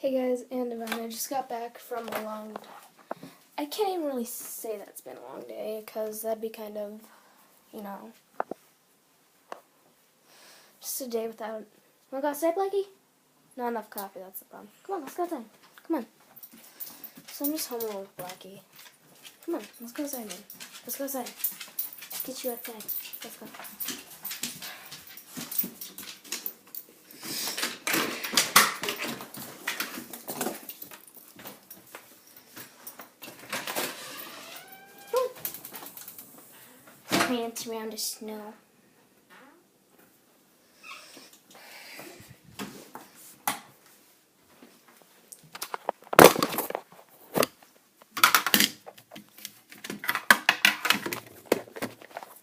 Hey guys, and Devon, I just got back from a long... I can't even really say that it's been a long day, because that'd be kind of, you know, just a day without... Wanna go outside, Blackie? Not enough coffee, that's the problem. Come on, let's go outside. Come on. So I'm just home alone with Blackie. Come on, let's go outside, man. Let's go outside. Get you outside. Let's go. Dance around the snow.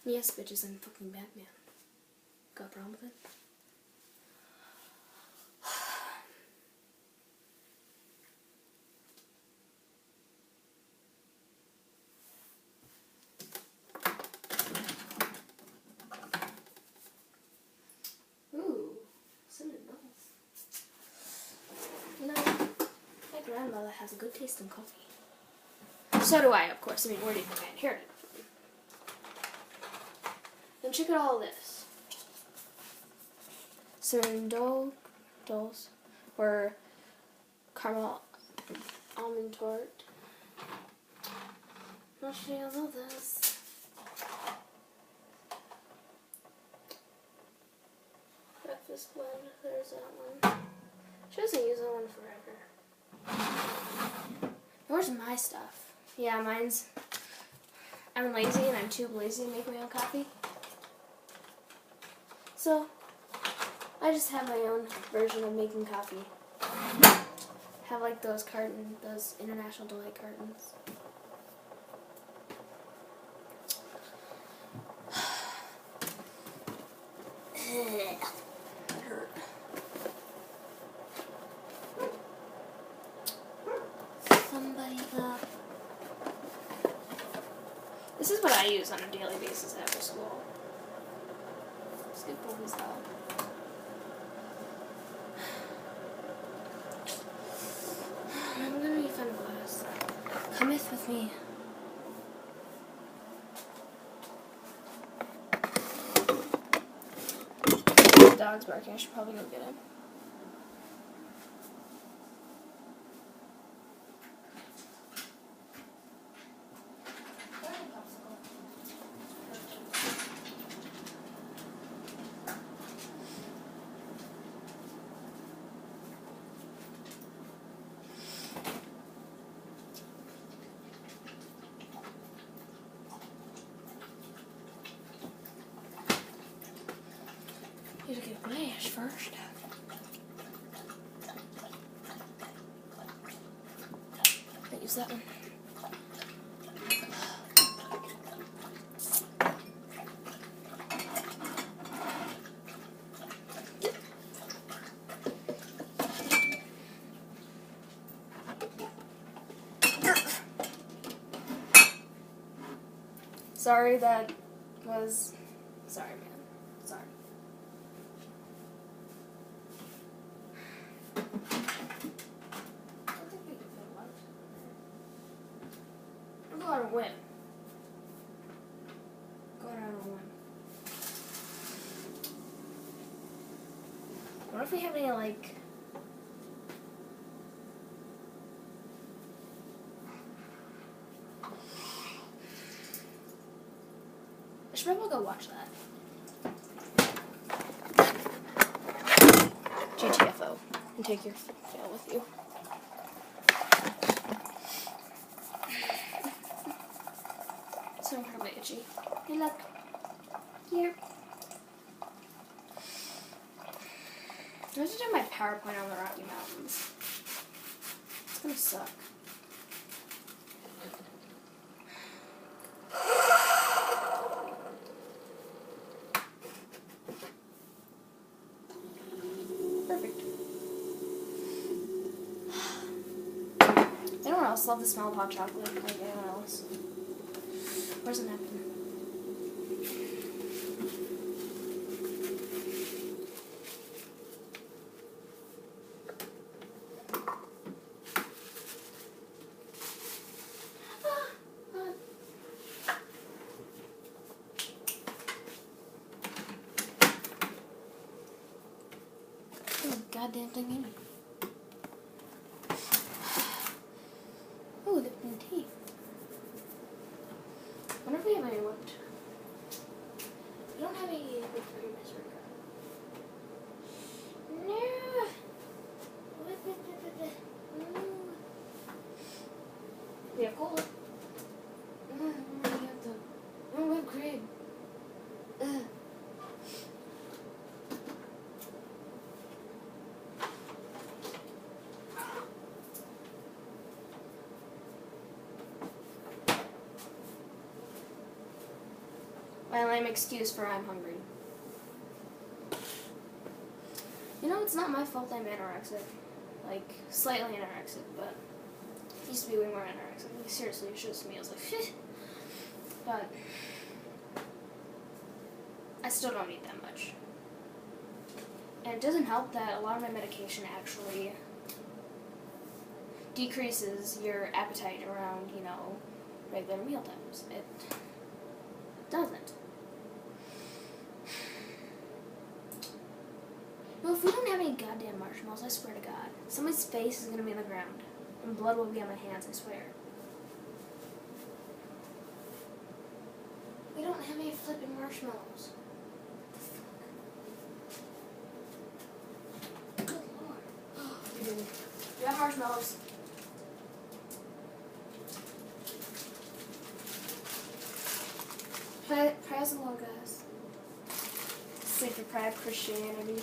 Yes, bitches, I'm fucking Batman. Got a problem with it? Ooh, cinnamon rolls. You know, my grandmother has a good taste in coffee. So do I, of course. I mean, where do you think I inherited it from? Then check out all this. Cinnamon dolls, or caramel almond tort. I'll show you all this. Breakfast blend, there's that one. She doesn't use that one forever. Where's my stuff? Yeah, I'm lazy and I'm too lazy to make my own coffee. So, I just have my own version of making coffee. Have like those International Delight cartons. Hurt. Somebody up. This is what I use on a daily basis after school. Skip always out. I'm gonna be fun class. Cometh with me. The dog's barking. I should probably go get him. You have to get a glass first. I'll use that one. Sorry, that was... Sorry, man. Sorry. I'm going to win. Going out on a win. What if we have any, like... I should probably go watch that. GTFO. And take your fail with you. So incredibly itchy. Hey, look. Here. I have to do my PowerPoint on the Rocky Mountains. It's gonna suck. Perfect. Anyone else love the smell of hot chocolate like anyone else? Where's the napkin? goddamn thing in it. Oh, Lipton tea. I wonder if we have any whipped. We don't have any whipped cream, I swear to God. No. We have cola. We have the whipped cream. My lame excuse for I'm hungry. You know, it's not my fault I'm anorexic. Like, slightly anorexic, but I used to be way more anorexic. Like, seriously, it shows me. I was like, shit. But I still don't eat that much. And it doesn't help that a lot of my medication actually decreases your appetite around, you know, regular meal times. It doesn't. No, if we don't have any goddamn marshmallows, I swear to God, somebody's face is going to be on the ground. And blood will be on my hands, I swear. We don't have any flippin' marshmallows. Good Lord. Oh, dude. We have marshmallows. Praise the Lord, guys. Sleep deprived Christianity.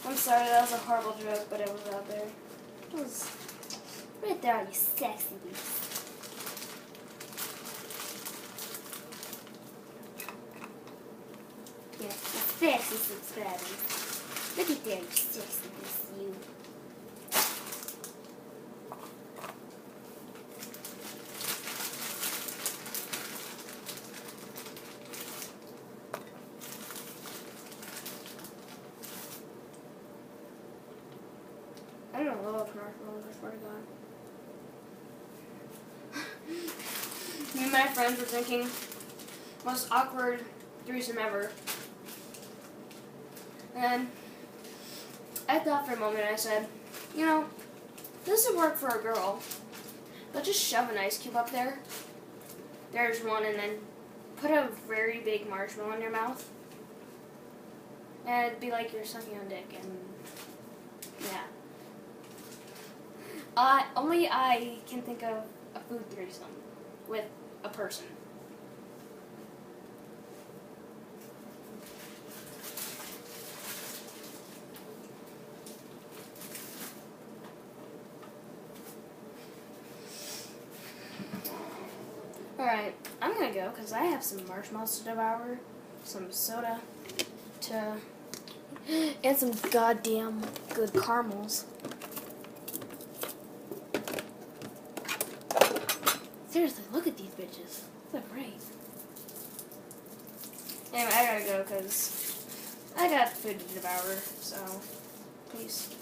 I'm sorry, that was a horrible joke, but it was out there. It was right there, you sexy beast. Yeah, my sexy subscribers. Look at there, you sexy beast, you. I don't love marshmallows, I swear to God. Me and my friends were thinking, most awkward threesome ever. And I thought for a moment, I said, you know, this would work for a girl, but just shove an ice cube up there. There's one, and then put a very big marshmallow in your mouth. And it'd be like you're sucking on dick, and yeah. Only I can think of a food threesome with a person. Alright, I'm gonna go because I have some marshmallows to devour, some soda to, and some goddamn good caramels. Seriously, look at these bitches. They're bright. Anyway, I gotta go because I got food to devour, so peace.